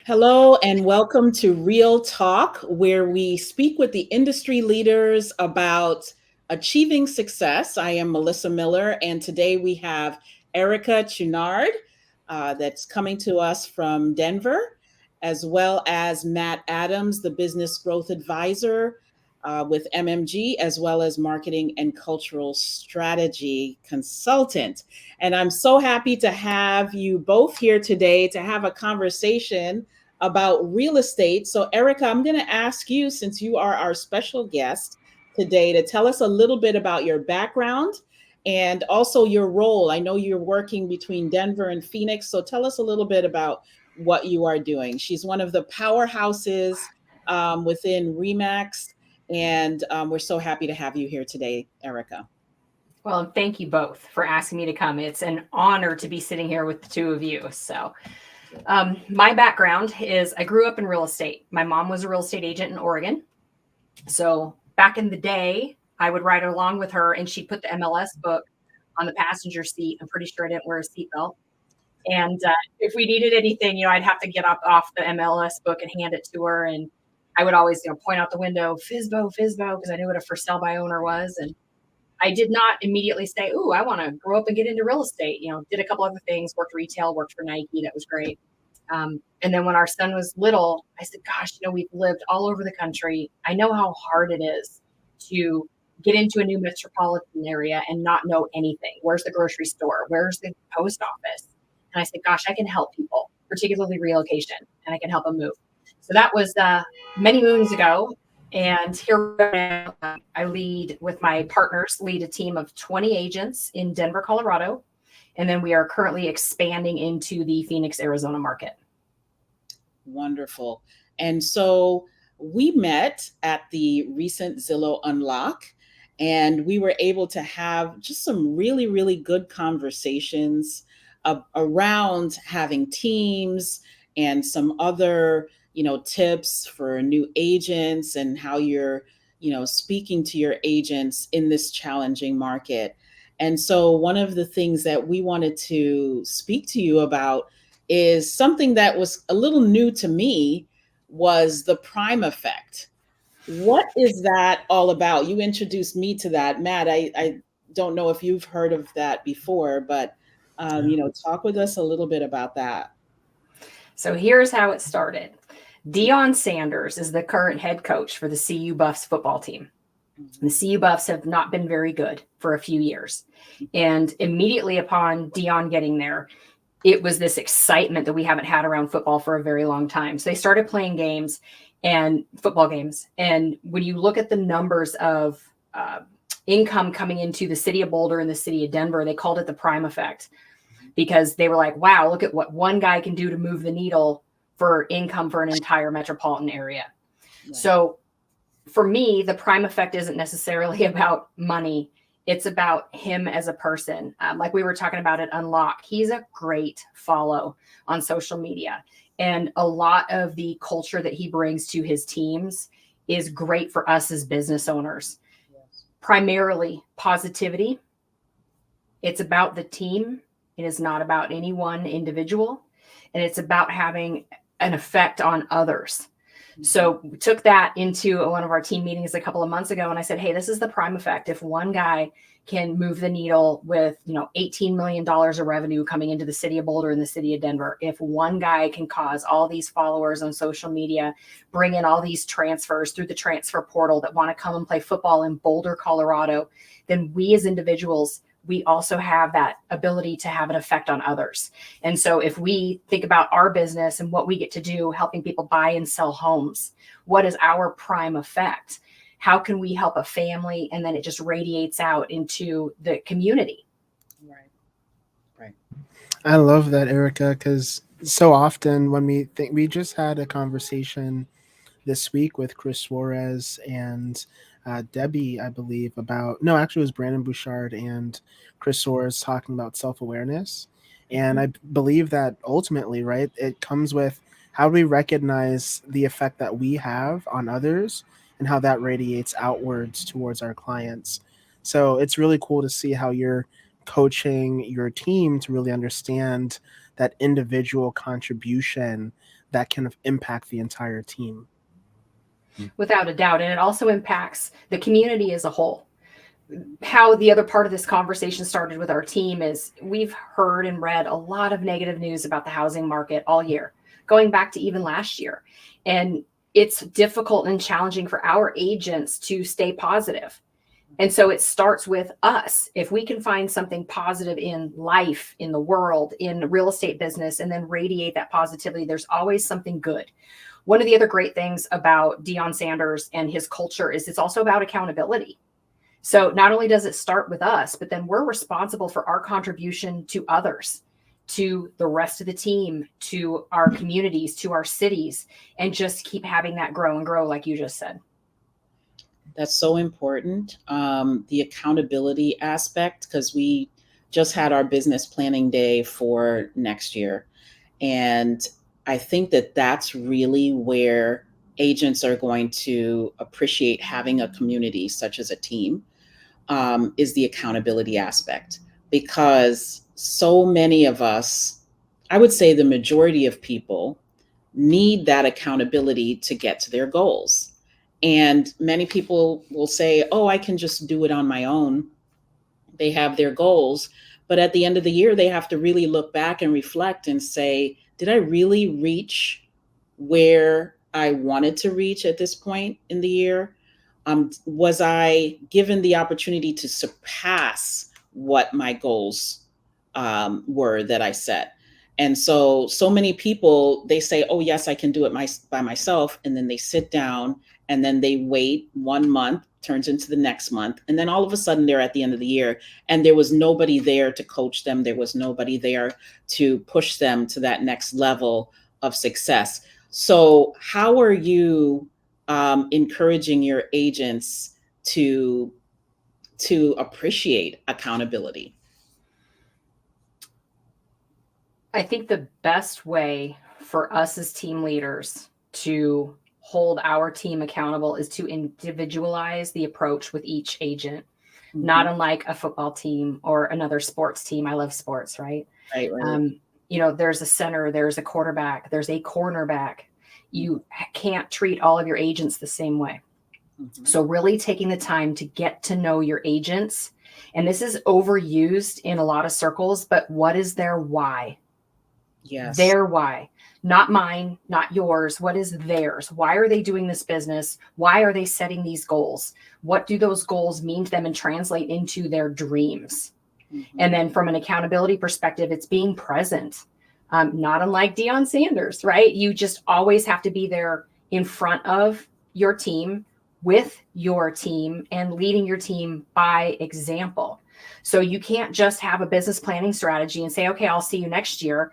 Hello and welcome to Real Talk, where we speak with the industry leaders about achieving success. I am Melissa Miller, and today we have Erica Chouinard that's coming to us from Denver, as well as Matt Adams, the business growth advisor with MMG, as well as marketing and cultural strategy consultant. And I'm so happy to have you both here today to have a conversation about real estate. So, Erica, I'm going to ask you, since you are our special guest today, to tell us a little bit about your background and also your role. I know you're working between Denver and Phoenix. So, tell us a little bit about what you are doing. She's one of the powerhouses within REMAX. And we're so happy to have you here today, Erica. Well, thank you both for asking me to come. It's an honor to be sitting here with the two of you. My background is I grew up in real estate. My mom was a real estate agent in Oregon. So back in the day, I would ride along with her and she'd put the MLS book on the passenger seat. I'm pretty sure I didn't wear a seatbelt. And if we needed anything, I'd have to get up off the MLS book and hand it to her. And I would always, point out the window, FSBO, because I knew what a for sale by owner was. And I did not immediately say, "Ooh, I want to grow up and get into real estate." Did a couple other things, worked retail, worked for Nike. That was great. And then when our son was little, I said, "Gosh, we've lived all over the country. I know how hard it is to get into a new metropolitan area and not know anything. Where's the grocery store? Where's the post office?" And I said, "Gosh, I can help people, particularly relocation, and I can help them move." So that was many moons ago. And here I lead with my partners, lead a team of 20 agents in Denver, Colorado. And then we are currently expanding into the Phoenix, Arizona market. Wonderful. And so we met at the recent Zillow Unlock, and we were able to have just some really, really good conversations around having teams and some other tips for new agents and how you're speaking to your agents in this challenging market. And so one of the things that we wanted to speak to you about is something that was a little new to me, was the prime effect. What is that all about? You introduced me to that. Matt, I don't know if you've heard of that before, but talk with us a little bit about that. So here's how it started. Deion Sanders is the current head coach for the CU Buffs football team. The CU Buffs have not been very good for a few years. And immediately upon Deion getting there, it was this excitement that we haven't had around football for a very long time. So they started playing games and football games. And when you look at the numbers of income coming into the city of Boulder and the city of Denver, they called it the prime effect, because they were like, wow, look at what one guy can do to move the needle for income for an entire metropolitan area. Yeah. So for me, the prime effect isn't necessarily about money. It's about him as a person. Like we were talking about at Unlock, he's a great follow on social media. And a lot of the culture that he brings to his teams is great for us as business owners. Yes. Primarily positivity. It's about the team. It is not about any one individual. And it's about having an effect on others. So we took that into one of our team meetings a couple of months ago. And I said, hey, this is the prime effect. If one guy can move the needle with, $18 million of revenue coming into the city of Boulder and the city of Denver, if one guy can cause all these followers on social media, bring in all these transfers through the transfer portal that want to come and play football in Boulder, Colorado, then we as individuals, we also have that ability to have an effect on others. And so if we think about our business and what we get to do, helping people buy and sell homes, what is our prime effect? How can we help a family? And then it just radiates out into the community. Right. I love that, Erica, because so often when we just had a conversation this week with Chris Suarez and Debbie, I believe, actually it was Brandon Bouchard and Chris Suarez talking about self-awareness. And I believe that ultimately, right, it comes with how do we recognize the effect that we have on others and how that radiates outwards towards our clients. So it's really cool to see how you're coaching your team to really understand that individual contribution that can impact the entire team. Without a doubt. And it also impacts the community as a whole. How the other part of this conversation started with our team is we've heard and read a lot of negative news about the housing market all year, going back to even last year. And it's difficult and challenging for our agents to stay positive. And so it starts with us. If we can find something positive in life, in the world, in the real estate business, and then radiate that positivity, there's always something good. One of the other great things about Deion Sanders and his culture is it's also about accountability. So not only does it start with us, but then we're responsible for our contribution to others, to the rest of the team, to our communities, to our cities, and just keep having that grow and grow, like you just said. That's so important. The accountability aspect, because we just had our business planning day for next year. And I think that that's really where agents are going to appreciate having a community such as a team, is the accountability aspect. Because so many of us, I would say the majority of people, need that accountability to get to their goals. And many people will say, oh, I can just do it on my own. They have their goals. But at the end of the year, they have to really look back and reflect and say, did I really reach where I wanted to reach at this point in the year? Was I given the opportunity to surpass what my goals were that I set? And so many people, they say, oh, yes, I can do it by myself. And then they sit down and then they wait 1 month, turns into the next month. And then all of a sudden they're at the end of the year and there was nobody there to coach them. There was nobody there to push them to that next level of success. So how are you encouraging your agents to appreciate accountability? I think the best way for us as team leaders to hold our team accountable is to individualize the approach with each agent, not unlike a football team or another sports team. I love sports, right? Right. There's a center, there's a quarterback, there's a cornerback. You can't treat all of your agents the same way. So really taking the time to get to know your agents, and this is overused in a lot of circles, but what is their why? Yes. Their why, not mine, not yours. What is theirs? Why are they doing this business? Why are they setting these goals? What do those goals mean to them and translate into their dreams? And then from an accountability perspective, it's being present. Not unlike Deion Sanders, right? You just always have to be there in front of your team, with your team, and leading your team by example. So you can't just have a business planning strategy and say, okay, I'll see you next year.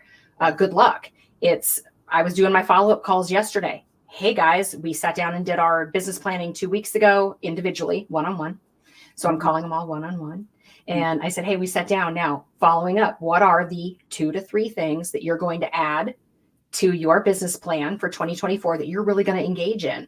Good luck. I was doing my follow-up calls yesterday. Hey guys, we sat down and did our business planning 2 weeks ago, individually, one-on-one. So I'm calling them all one-on-one. And I said, hey, we sat down now, following up. What are the 2 to 3 things that you're going to add to your business plan for 2024 that you're really going to engage in?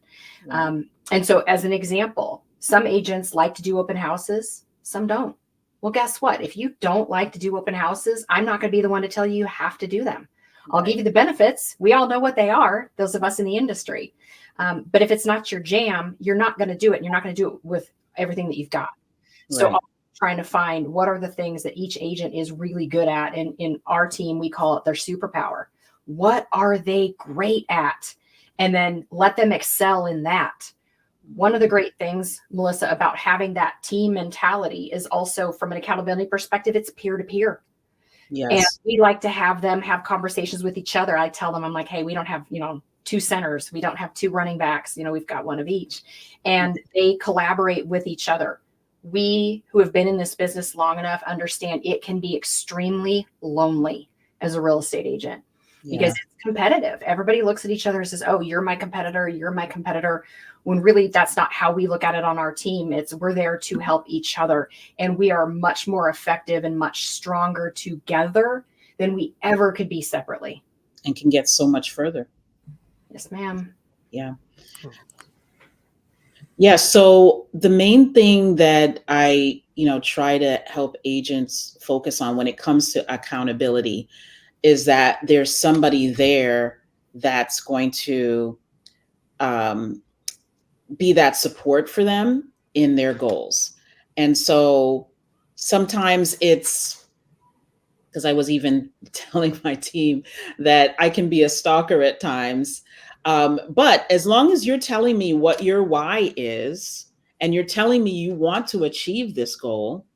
And so as an example, some agents like to do open houses, some don't. Well, guess what? If you don't like to do open houses, I'm not going to be the one to tell you have to do them. I'll give you the benefits. We all know what they are, those of us in the industry. But if it's not your jam, you're not going to do it. And you're not going to do it with everything that you've got. Right. So I'm trying to find what are the things that each agent is really good at. And in our team, we call it their superpower. What are they great at? And then let them excel in that. One of the great things, Melissa, about having that team mentality is also from an accountability perspective, it's peer-to-peer. Yes. And we like to have them have conversations with each other. I tell them, I'm like, hey, we don't have, 2 centers. We don't have 2 running backs. We've got one of each. And they collaborate with each other. We who have been in this business long enough understand it can be extremely lonely as a real estate agent because it's competitive. Everybody looks at each other and says, oh, you're my competitor. You're my competitor. When really that's not how we look at it on our team. We're there to help each other. And we are much more effective and much stronger together than we ever could be separately. And can get so much further. Yes, ma'am. Yeah. Yeah. So the main thing that I, try to help agents focus on when it comes to accountability is that there's somebody there that's going to be that support for them in their goals. And so sometimes it's, because I was even telling my team that I can be a stalker at times. But as long as you're telling me what your why is, and you're telling me you want to achieve this goal,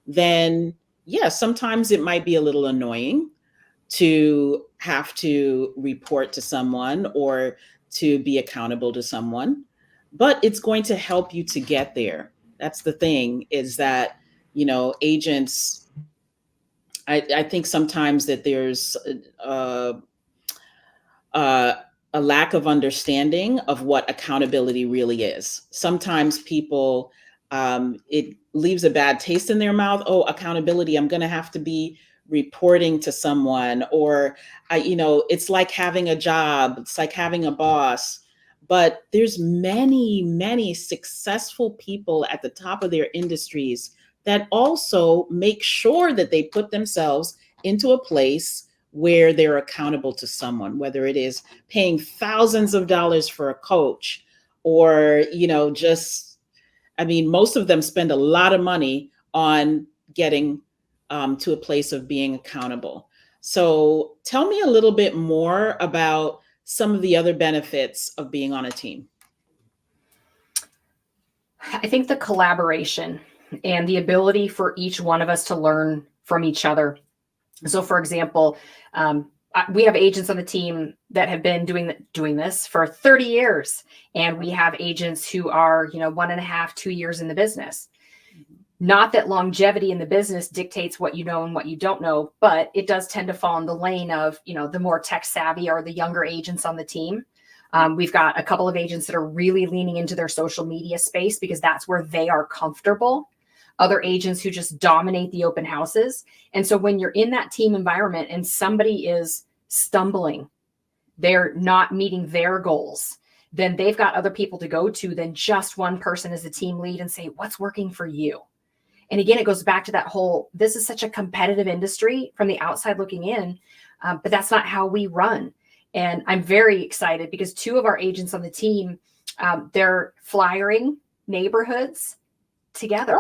then yeah, sometimes it might be a little annoying to have to report to someone or to be accountable to someone, but it's going to help you to get there. That's the thing, is that, agents, I think sometimes that there's uh, a lack of understanding of what accountability really is. Sometimes people, it leaves a bad taste in their mouth. Oh, accountability, I'm going to have to be reporting to someone, or, it's like having a job, it's like having a boss. But there's many, many successful people at the top of their industries that also make sure that they put themselves into a place where they're accountable to someone, whether it is paying thousands of dollars for a coach, or, most of them spend a lot of money on getting to a place of being accountable. So tell me a little bit more about some of the other benefits of being on a team. I think the collaboration and the ability for each one of us to learn from each other. So, for example, we have agents on the team that have been doing this for 30 years, and we have agents who are 1.5, 2 years in the business. Not that longevity in the business dictates what you know and what you don't know, but it does tend to fall in the lane of the more tech savvy or the younger agents on the team. We've got a couple of agents that are really leaning into their social media space because that's where they are comfortable. Other agents who just dominate the open houses. And so when you're in that team environment and somebody is stumbling, they're not meeting their goals, then they've got other people to go to than just one person as a team lead and say, what's working for you? And again, it goes back to that whole, this is such a competitive industry from the outside looking in, but that's not how we run. And I'm very excited because 2 of our agents on the team, they're flyering neighborhoods together.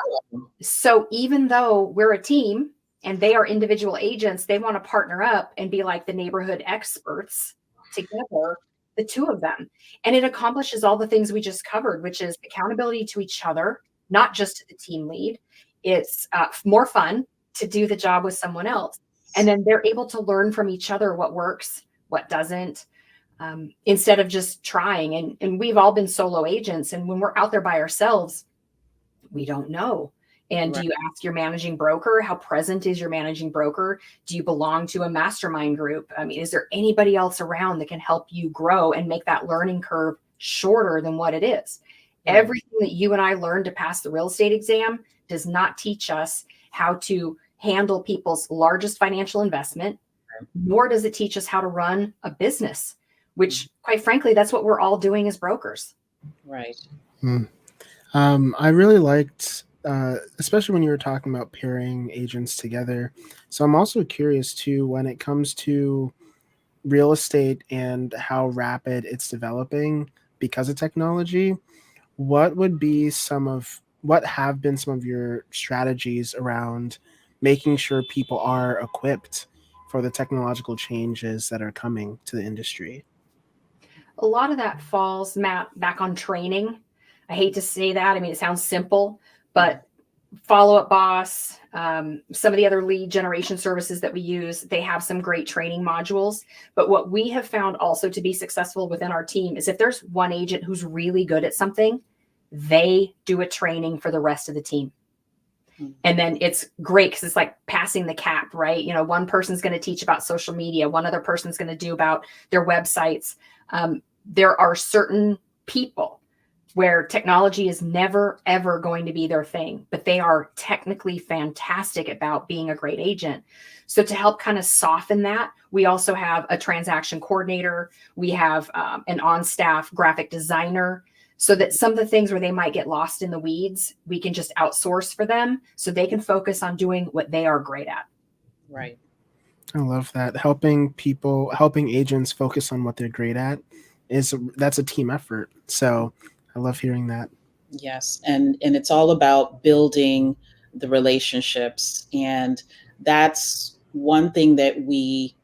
So even though we're a team and they are individual agents, they want to partner up and be like the neighborhood experts together, the 2 of them. And it accomplishes all the things we just covered, which is accountability to each other, not just to the team lead. It's more fun to do the job with someone else. And then they're able to learn from each other what works, what doesn't, instead of just trying. And we've all been solo agents. And when we're out there by ourselves, we don't know. And do you ask your managing broker? How present is your managing broker? Do you belong to a mastermind group? I mean, is there anybody else around that can help you grow and make that learning curve shorter than what it is? Everything that you and I learned to pass the real estate exam does not teach us how to handle people's largest financial investment, nor does it teach us how to run a business, which quite frankly, that's what we're all doing as brokers. Right. I really liked, especially when you were talking about pairing agents together. So I'm also curious too, when it comes to real estate and how rapid it's developing because of technology, what have been some of your strategies around making sure people are equipped for the technological changes that are coming to the industry? A lot of that falls, Matt, back on training. I hate to say that. I mean, it sounds simple, but Follow Up Boss, some of the other lead generation services that we use, they have some great training modules. But what we have found also to be successful within our team is if there's one agent who's really good at something, they do a training for the rest of the team. And then it's great because it's like passing the cap, right? One person's going to teach about social media. One other person's going to do about their websites. There are certain people where technology is never, ever going to be their thing, but they are technically fantastic about being a great agent. So to help kind of soften that, we also have a transaction coordinator. We have an on-staff graphic designer, so that some of the things where they might get lost in the weeds, we can just outsource for them so they can focus on doing what they are great at. Right. I love that. Helping agents focus on what they're great at that's a team effort. So I love hearing that. Yes, and it's all about building the relationships, and that's one thing that we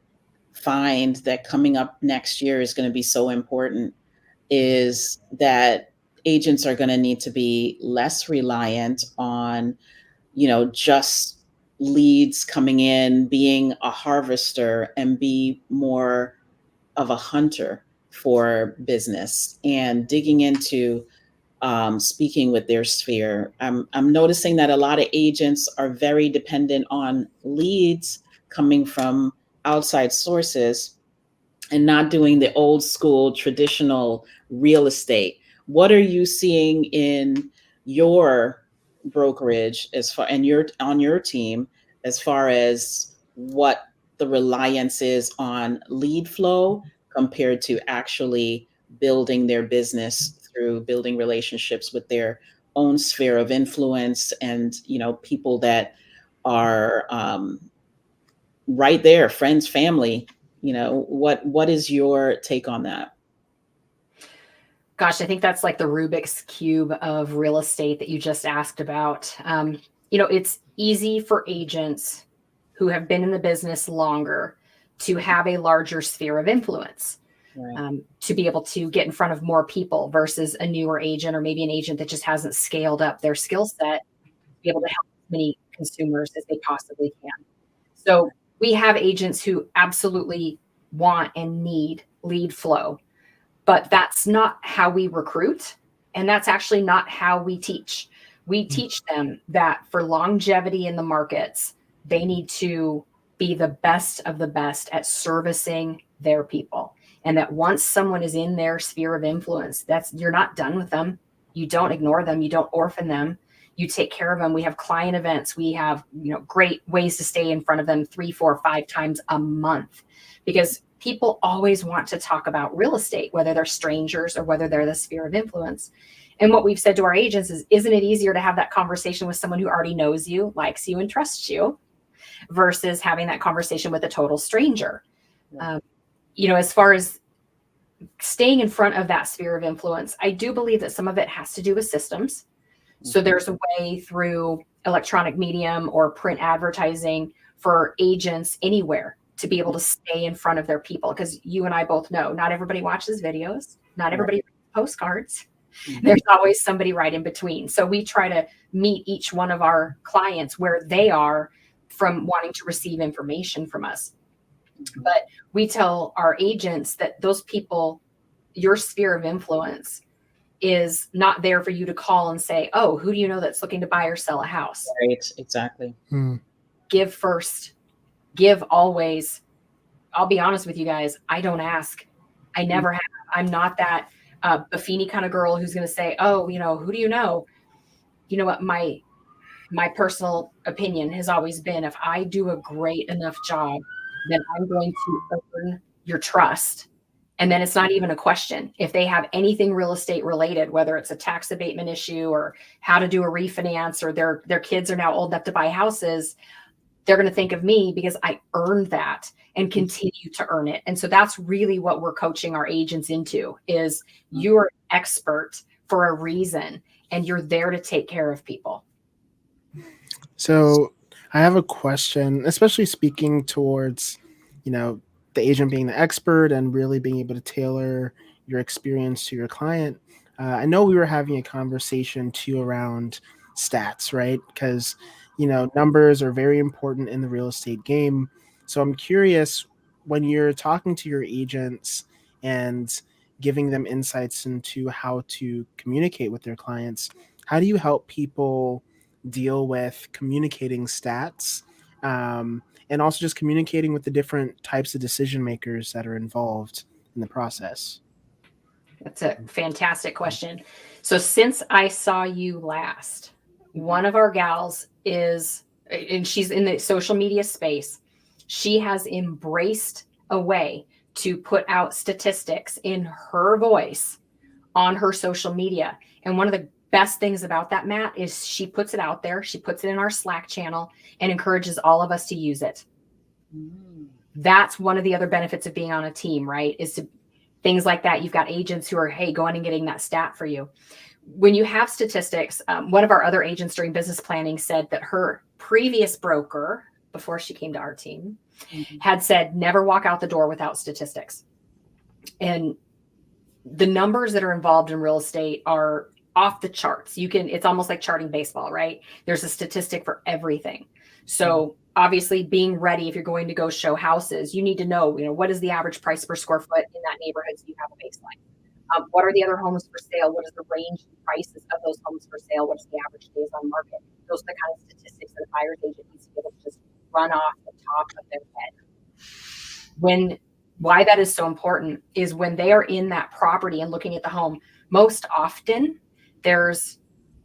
find that coming up next year is going to be so important, is that agents are going to need to be less reliant on, just leads coming in, being a harvester, and be more of a hunter for business and digging into speaking with their sphere. I'm noticing that a lot of agents are very dependent on leads coming from outside sources and not doing the old school traditional real estate. What are you seeing in your brokerage as far and your on your team as far as what the reliance is on lead flow compared to actually building their business through building relationships with their own sphere of influence and people that are right there, friends, family. What is your take on that? Gosh, I think that's like the Rubik's Cube of real estate that you just asked about. It's easy for agents who have been in the business longer to have a larger sphere of influence, Right. to be able to get in front of more people versus a newer agent or maybe an agent that just hasn't scaled up their skill set to be able to help as many consumers as they possibly can. So we have agents who absolutely want and need lead flow, but that's not how we recruit. And that's actually not how we teach. We teach them that for longevity in the markets, they need to be the best of the best at servicing their people. And that once someone is in their sphere of influence, you're not done with them. You don't ignore them. You don't orphan them. You take care of them. We have client events. We have, great ways to stay in front of them 3, 4, 5 times a month, because people always want to talk about real estate, whether they're strangers or whether they're the sphere of influence. And what we've said to our agents is, isn't it easier to have that conversation with someone who already knows you, likes you, and trusts you versus having that conversation with a total stranger? As far as staying in front of that sphere of influence, I do believe that some of it has to do with systems. So there's a way through electronic medium or print advertising for agents anywhere to be able to stay in front of their people. Because you and I both know not everybody watches videos, not everybody reads postcards. Mm-hmm. There's always somebody right in between. So we try to meet each one of our clients where they are from wanting to receive information from us. Mm-hmm. But we tell our agents that those people, your sphere of influence, is not there for you to call and say, oh, who do you know that's looking to buy or sell a house? Right, exactly. Give first, give always. I'll be honest with you guys. I don't ask. I never have. I'm not that Buffini kind of girl who's going to say, oh, who do you know? You know what? My personal opinion has always been, if I do a great enough job, then I'm going to earn your trust. And then it's not even a question. If they have anything real estate related, whether it's a tax abatement issue or how to do a refinance, or their kids are now old enough to buy houses, they're going to think of me because I earned that and continue to earn it. And so that's really what we're coaching our agents into, is you're an expert for a reason, and you're there to take care of people. So I have a question, especially speaking towards, the agent being the expert and really being able to tailor your experience to your client. I know we were having a conversation too around stats, right? Because, numbers are very important in the real estate game. So I'm curious, when you're talking to your agents and giving them insights into how to communicate with their clients, how do you help people deal with communicating stats, and also just communicating with the different types of decision makers that are involved in the process? That's a fantastic question. So since I saw you last, one of our gals is, and she's in the social media space, she has embraced a way to put out statistics in her voice on her social media. And one of the best things about that, Matt, is she puts it out there. She puts it in our Slack channel and encourages all of us to use it. That's one of the other benefits of being on a team, right? Is to things like that. You've got agents who are, hey, going and getting that stat for you. When you have statistics, one of our other agents during business planning said that her previous broker, before she came to our team, had said, never walk out the door without statistics. And the numbers that are involved in real estate are off the charts. It's almost like charting baseball, right? There's a statistic for everything. So obviously being ready, if you're going to go show houses, you need to know, what is the average price per square foot in that neighborhood so you have a baseline. What are the other homes for sale? What is the range in prices of those homes for sale? What is the average days on market? Those are the kind of statistics that a buyer's agent needs to be able to just run off the top of their head. Why that is so important is when they are in that property and looking at the home, most often there's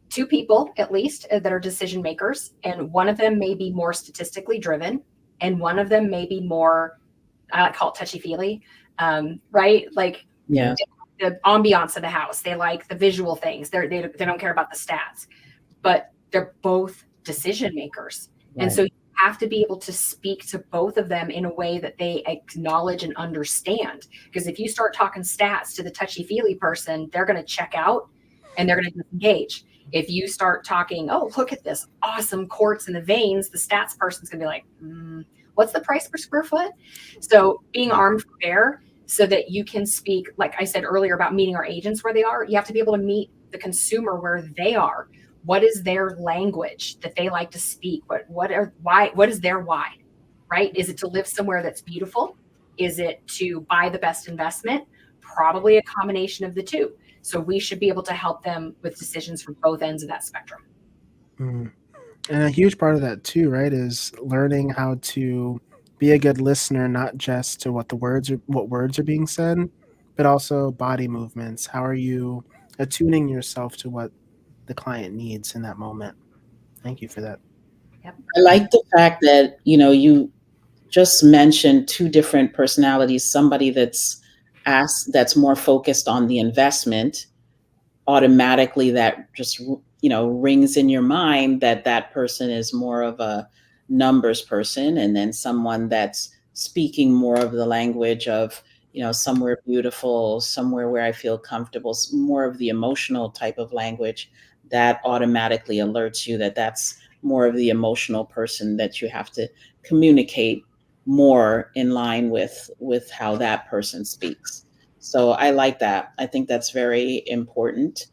two people at least that are decision makers, and one of them may be more statistically driven, and one of them may be more, I like to call it touchy-feely, right? Like the ambiance of the house. They like the visual things. They don't care about the stats, but they're both decision makers. Right. And so you have to be able to speak to both of them in a way that they acknowledge and understand. Because if you start talking stats to the touchy-feely person, they're going to check out and they're going to disengage. If you start talking, oh, look at this awesome quartz in the veins, the stats person's going to be like, what's the price per square foot? So being armed for bear so that you can speak, like I said earlier about meeting our agents where they are, you have to be able to meet the consumer where they are. What is their language that they like to speak? What is their why, right? Is it to live somewhere that's beautiful? Is it to buy the best investment? Probably a combination of the two. So we should be able to help them with decisions from both ends of that spectrum. And a huge part of that too, right, is learning how to be a good listener, not just to what words are being said, but also body movements. How are you attuning yourself to what the client needs in that moment? Thank you for that. Yep. I like the fact that, you just mentioned two different personalities, somebody that's more focused on the investment. Automatically that just, rings in your mind that person is more of a numbers person, and then someone that's speaking more of the language of, somewhere beautiful, somewhere where I feel comfortable, more of the emotional type of language, that automatically alerts you that that's more of the emotional person that you have to communicate more in line with how that person speaks. So I like that. I think that's very important.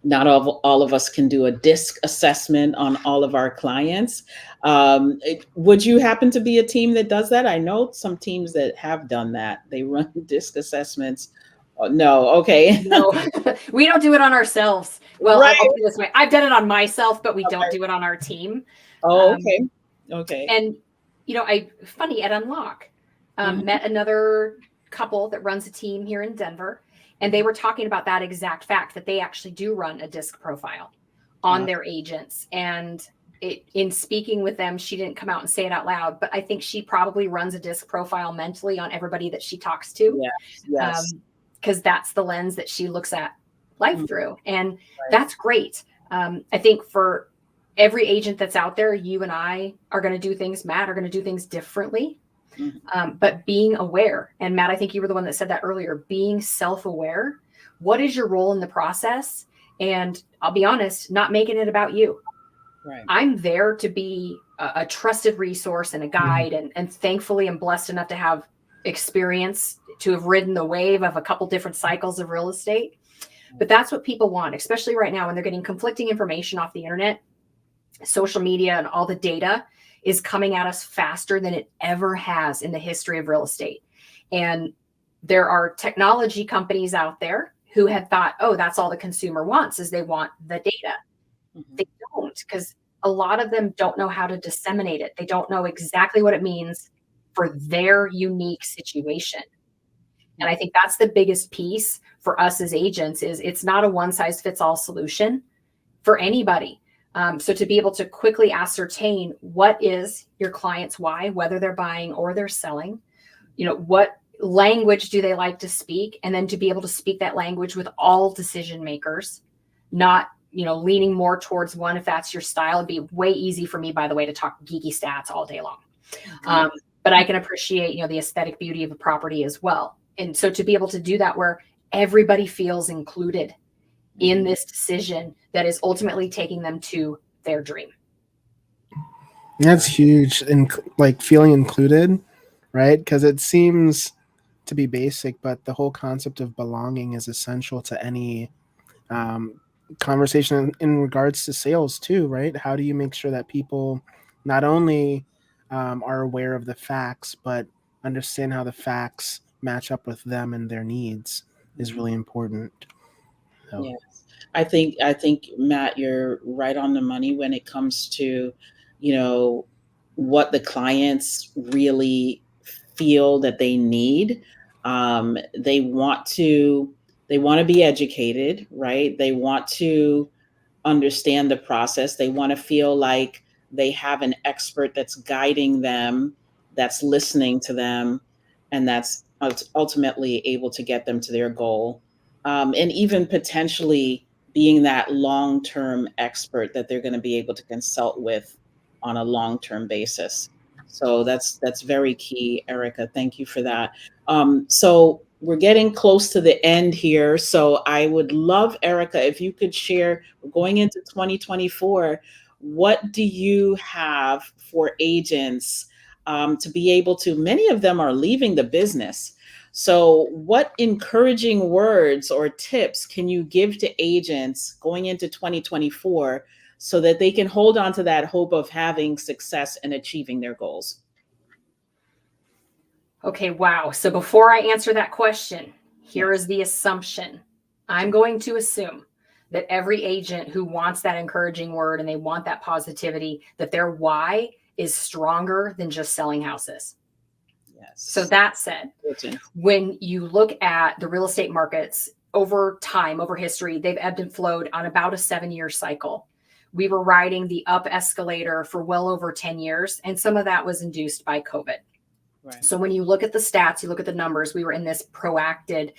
Not all of us can do a DISC assessment on all of our clients. Would you happen to be a team that does that? I know some teams that have done that. They run DISC assessments. Oh, no, okay. No, we don't do it on ourselves. Well, right. I'll put it this way. I've done it on myself, but we don't do it on our team. Oh, okay. Okay. And, funny, at Unlock, met another couple that runs a team here in Denver. And they were talking about that exact fact, that they actually do run a DISC profile on their agents. And in speaking with them, she didn't come out and say it out loud, but I think she probably runs a DISC profile mentally on everybody that she talks to. Yes. Because that's the lens that she looks at life through. And that's great. I think for every agent that's out there, you and I are going to do things, Matt, are going to do things differently. But being aware, and Matt, I think you were the one that said that earlier, being self-aware. What is your role in the process? And I'll be honest, not making it about you. Right. I'm there to be a trusted resource and a guide. And thankfully I'm blessed enough to have experience to have ridden the wave of a couple different cycles of real estate. But that's what people want, especially right now when they're getting conflicting information off the internet, social media, and all the data is coming at us faster than it ever has in the history of real estate. And there are technology companies out there who had thought, oh, that's all the consumer wants, is they want the data. They don't, because a lot of them don't know how to disseminate it. They don't know exactly what it means for their unique situation. And I think that's the biggest piece for us as agents, is it's not a one size fits all solution for anybody. So to be able to quickly ascertain what is your client's why, whether they're buying or they're selling, what language do they like to speak, and then to be able to speak that language with all decision makers, not, leaning more towards one. If that's your style, it'd be way easy for me, by the way, to talk geeky stats all day long. But I can appreciate, the aesthetic beauty of a property as well. And so to be able to do that where everybody feels included in this decision that is ultimately taking them to their dream. That's huge. And like feeling included, right? Because it seems to be basic, but the whole concept of belonging is essential to any conversation in regards to sales too, right? How do you make sure that people not only are aware of the facts, but understand how the facts match up with them and their needs is really important. So. Yes. I think Matt, you're right on the money when it comes to, what the clients really feel that they need. They want to be educated, right? They want to understand the process. They want to feel like they have an expert that's guiding them, that's listening to them, and that's ultimately able to get them to their goal. And even potentially being that long-term expert that they're going to be able to consult with on a long-term basis. So that's very key, Erica. Thank you for that. So we're getting close to the end here. So I would love, Erica, if you could share, we're going into 2024, what do you have for agents to be able to, many of them are leaving the business. So what encouraging words or tips can you give to agents going into 2024 so that they can hold on to that hope of having success and achieving their goals? Okay, wow. So before I answer that question, here is the assumption. I'm going to assume that every agent who wants that encouraging word and they want that positivity, that their why is stronger than just selling houses. Yes. So that said, when you look at the real estate markets over time, over history, they've ebbed and flowed on about a 7-year cycle. We were riding the up escalator for well over 10 years, and some of that was induced by COVID. Right. So when you look at the stats, you look at the numbers, we were in this proacted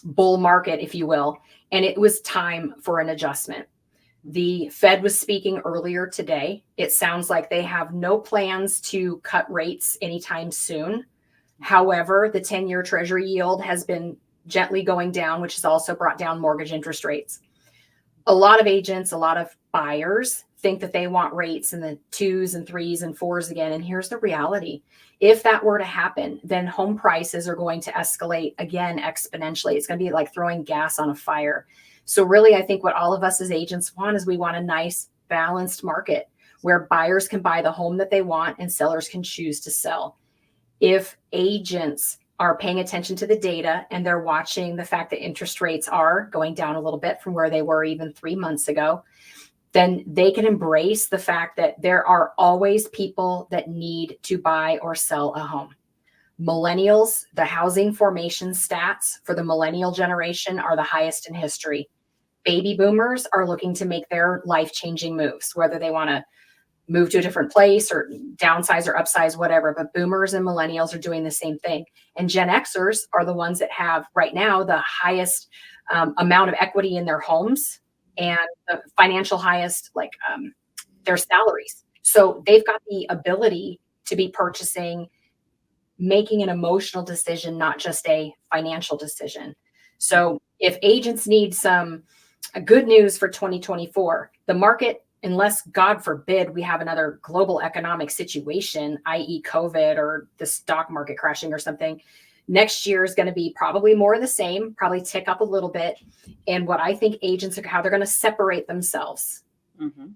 bull market, if you will, and it was time for an adjustment. The Fed was speaking earlier today. It sounds like they have no plans to cut rates anytime soon. However, the 10-year Treasury yield has been gently going down, which has also brought down mortgage interest rates. A lot of agents, a lot of buyers think that they want rates in the 2s and 3s and 4s again. And here's the reality. If that were to happen, then home prices are going to escalate again exponentially. It's going to be like throwing gas on a fire. So really, I think what all of us as agents want is we want a nice balanced market where buyers can buy the home that they want and sellers can choose to sell. If agents are paying attention to the data and they're watching the fact that interest rates are going down a little bit from where they were even 3 months ago, then they can embrace the fact that there are always people that need to buy or sell a home. Millennials, the housing formation stats for the millennial generation are the highest in history. Baby boomers are looking to make their life-changing moves, whether they want to move to a different place or downsize or upsize, whatever. But boomers and millennials are doing the same thing. And Gen Xers are the ones that have right now the highest amount of equity in their homes and the financial highest, their salaries. So they've got the ability to be purchasing, making an emotional decision, not just a financial decision. So if agents need some good news for 2024, the market, unless God forbid we have another global economic situation, i.e. COVID or the stock market crashing or something, next year is going to be probably more of the same, probably tick up a little bit. And what I think agents are, how they're going to separate themselves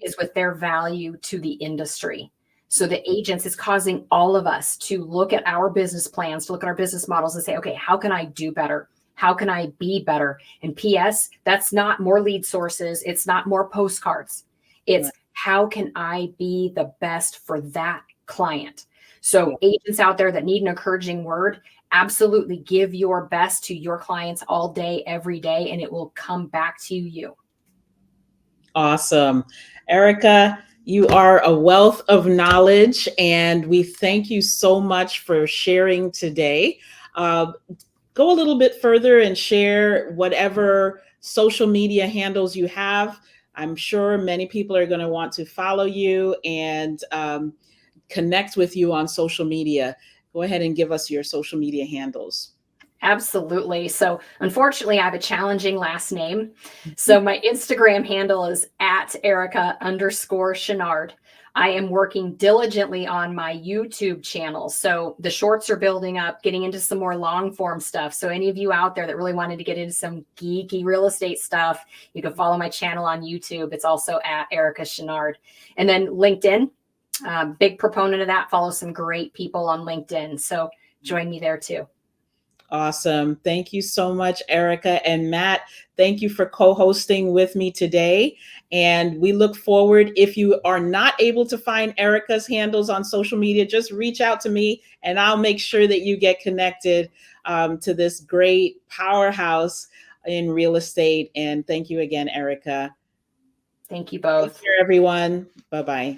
is with their value to the industry. So the agents is causing all of us to look at our business plans, to look at our business models and say, okay, how can I do better? How can I be better? And P.S., that's not more lead sources. It's not more postcards. It's how can I be the best for that client? So agents out there that need an encouraging word, absolutely give your best to your clients all day, every day, and it will come back to you. Awesome. Erica, you are a wealth of knowledge, and we thank you so much for sharing today. Go a little bit further and share whatever social media handles you have. I'm sure many people are going to want to follow you and connect with you on social media, go ahead and give us your social media handles. Absolutely. So unfortunately, I have a challenging last name. So my Instagram handle is at Erica_Chouinard. I am working diligently on my YouTube channel. So the shorts are building up, getting into some more long form stuff. So any of you out there that really wanted to get into some geeky real estate stuff, you can follow my channel on YouTube. It's also at Erica Chouinard. And then LinkedIn, big proponent of that. Follow some great people on LinkedIn. So join me there too. Awesome. Thank you so much, Erica and Matt. Thank you for co-hosting with me today. And we look forward, if you are not able to find Erica's handles on social media, just reach out to me and I'll make sure that you get connected to this great powerhouse in real estate. And thank you again, Erica. Thank you both. Take care, everyone. Bye-bye.